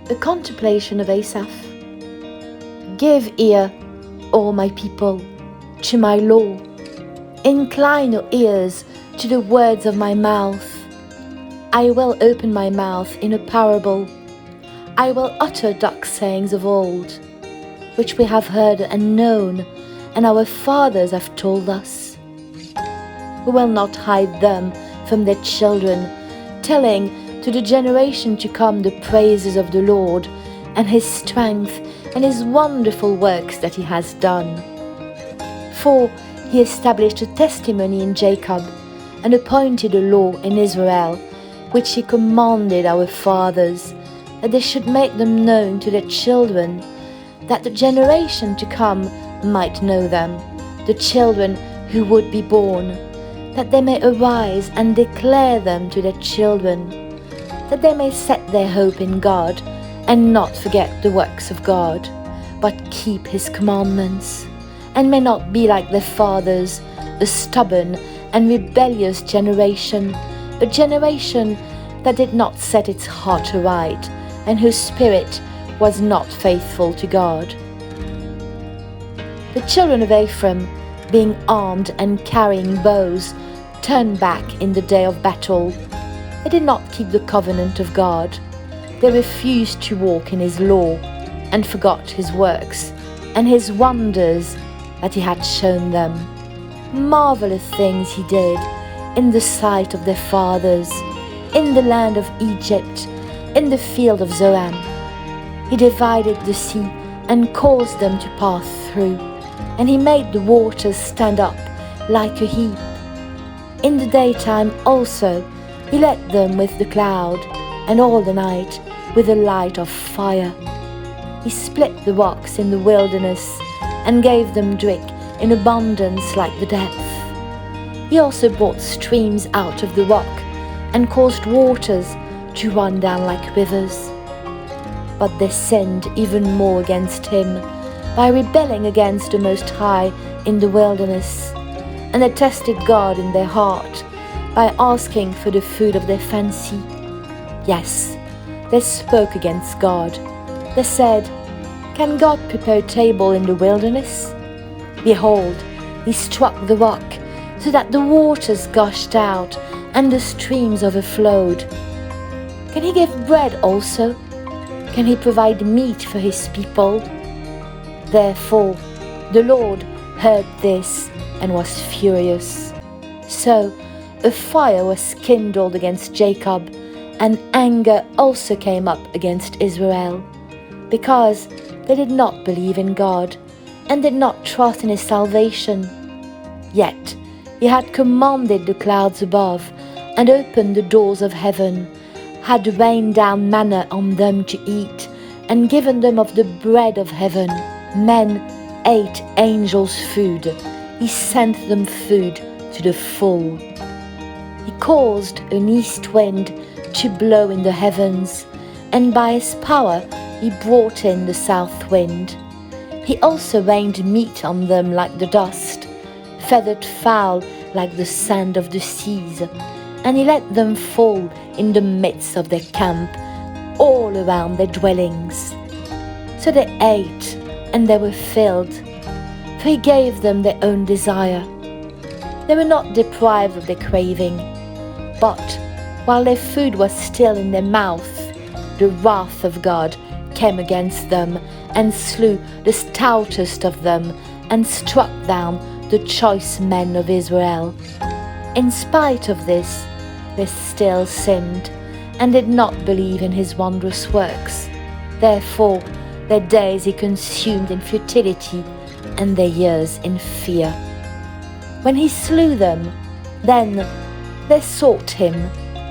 A contemplation of Asaph. Give ear, O my people, to my law. Incline your ears to the words of my mouth. I will open my mouth in a parable. I will utter dark sayings of old, which we have heard and known, and our fathers have told us. We will not hide them from their children, telling to the generation to come the praises of the Lord, and his strength, and his wonderful works that he has done. For he established a testimony in Jacob, and appointed a law in Israel, which he commanded our fathers, that they should make them known to their children, that the generation to come might know them, the children who would be born, that they may arise and declare them to their children, that they may set their hope in God, and not forget the works of God, but keep his commandments, and may not be like their fathers, a stubborn and rebellious generation, a generation that did not set its heart aright, and whose spirit was not faithful to God. The children of Ephraim, being armed and carrying bows, turned back in the day of battle. They did not keep the covenant of God. They refused to walk in his law, and forgot his works and his wonders that he had shown them. Marvelous things he did in the sight of their fathers, in the land of Egypt, in the field of Zoan. He divided the sea and caused them to pass through, and he made the waters stand up like a heap. In the daytime also he led them with the cloud, and all the night with a light of fire. He split the rocks in the wilderness, and gave them drink in abundance like the depth. He also brought streams out of the rock, and caused waters to run down like rivers. But they sinned even more against him, by rebelling against the Most High in the wilderness, and they tested God in their heart, by asking for the food of their fancy. Yes, they spoke against God. They said, Can God prepare a table in the wilderness? Behold, he struck the rock, so that the waters gushed out, and the streams overflowed. Can he give bread also? Can he provide meat for his people? Therefore the Lord heard this, and was furious. So a fire was kindled against Jacob, and anger also came up against Israel, because they did not believe in God, and did not trust in his salvation. Yet he had commanded the clouds above, and opened the doors of heaven, had rained down manna on them to eat, and given them of the bread of heaven. Men ate angels' food. He sent them food to the full. He caused an east wind to blow in the heavens, and by his power he brought in the south wind. He also rained meat on them like the dust, feathered fowl like the sand of the seas, and he let them fall in the midst of their camp, all around their dwellings. So they ate, and they were filled, for he gave them their own desire. They were not deprived of their craving, but while their food was still in their mouth, the wrath of God came against them, and slew the stoutest of them, and struck down the choice men of Israel. In spite of this, they still sinned, and did not believe in his wondrous works. Therefore their days he consumed in futility, and their years in fear. When he slew them, then they sought him,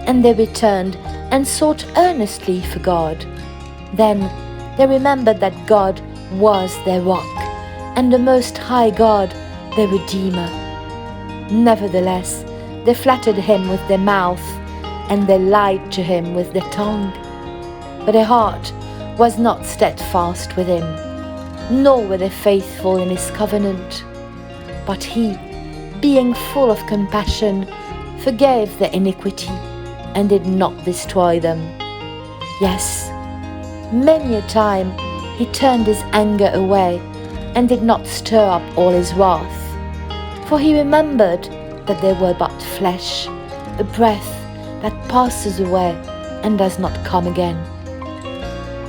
and they returned and sought earnestly for God. Then they remembered that God was their rock, and the Most High God their Redeemer. Nevertheless, they flattered him with their mouth, and they lied to him with their tongue. But their heart was not steadfast with him, nor were they faithful in his covenant. But he, being full of compassion, forgave their iniquity, and did not destroy them. Yes, Many a time he turned his anger away and did not stir up all his wrath. For he remembered that they were but flesh, a breath that passes away and does not come again.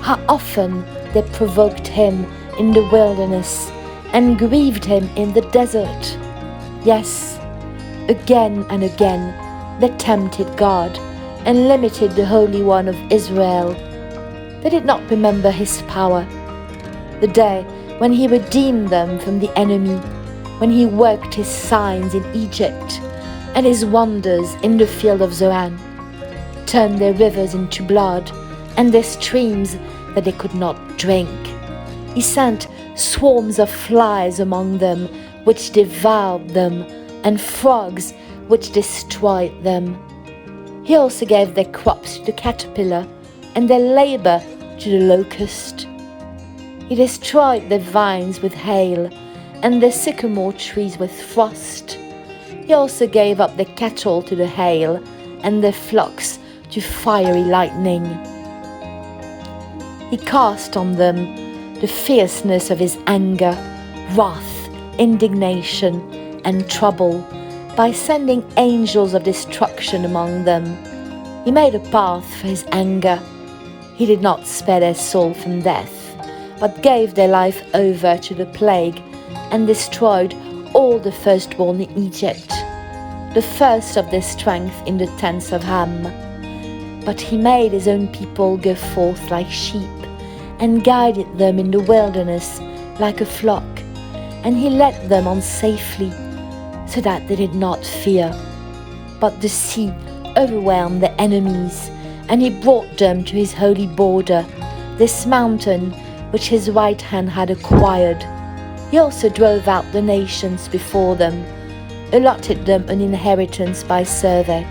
How often they provoked him in the wilderness and grieved him in the desert. Yes, again and again they tempted God and limited the Holy One of Israel. They did not remember his power, the day when he redeemed them from the enemy, when he worked his signs in Egypt and his wonders in the field of Zoan, turned their rivers into blood and their streams that they could not drink. He sent swarms of flies among them, which devoured them, and frogs, which destroyed them. He also gave their crops to the caterpillar, and their labor to the locust. He destroyed their vines with hail, and their sycamore trees with frost. He also gave up their cattle to the hail, and their flocks to fiery lightning. He cast on them the fierceness of his anger, wrath, indignation, and trouble, by sending angels of destruction among them. He made a path for his anger. He did not spare their soul from death, but gave their life over to the plague, and destroyed all the firstborn in Egypt, the first of their strength in the tents of Ham. But he made his own people go forth like sheep, and guided them in the wilderness like a flock, and he led them on safely, so that they did not fear. But the sea overwhelmed their enemies, and he brought them to his holy border, this mountain which his right hand had acquired. He also drove out the nations before them, allotted them an inheritance by survey,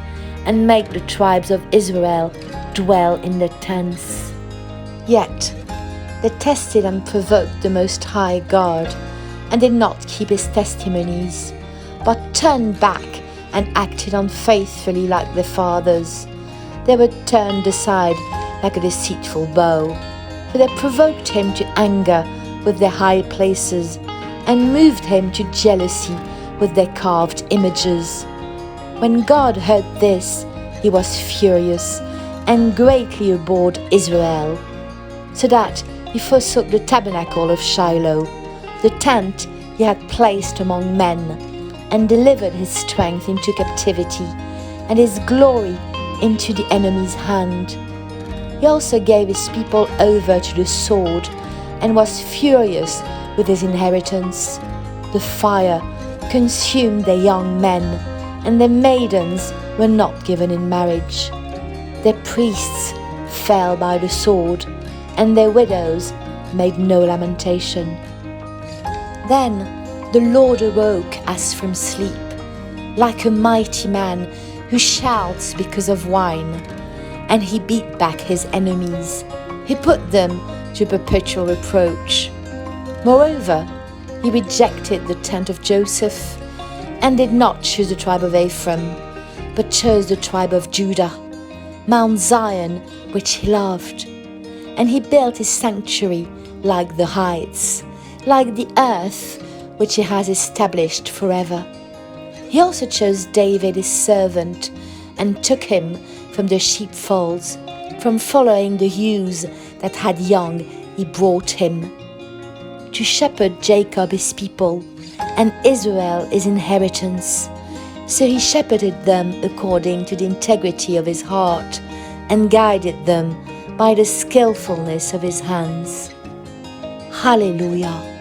and made the tribes of Israel dwell in their tents. Yet they tested and provoked the Most High God, and did not keep his testimonies, but turned back and acted unfaithfully like their fathers. They were turned aside like a deceitful bow, for they provoked him to anger with their high places, and moved him to jealousy with their carved images. When God heard this, he was furious, and greatly abhorred Israel, so that he forsook the tabernacle of Shiloh, the tent he had placed among men, and delivered his strength into captivity, and his glory into the enemy's hand. He also gave his people over to the sword, and was furious with his inheritance. The fire consumed their young men, and their maidens were not given in marriage. Their priests fell by the sword, and their widows made no lamentation. Then the Lord awoke as from sleep, like a mighty man who shouts because of wine, and he beat back his enemies. He put them to perpetual reproach. Moreover, he rejected the tent of Joseph, and did not choose the tribe of Ephraim, but chose the tribe of Judah, Mount Zion, which he loved. And he built his sanctuary like the heights, like the earth which he has established forever. He also chose David his servant, and took him from the sheepfolds, from following the ewes that had young he brought him, to shepherd Jacob his people, and Israel his inheritance. So he shepherded them according to the integrity of his heart, and guided them by the skillfulness of his hands. Hallelujah.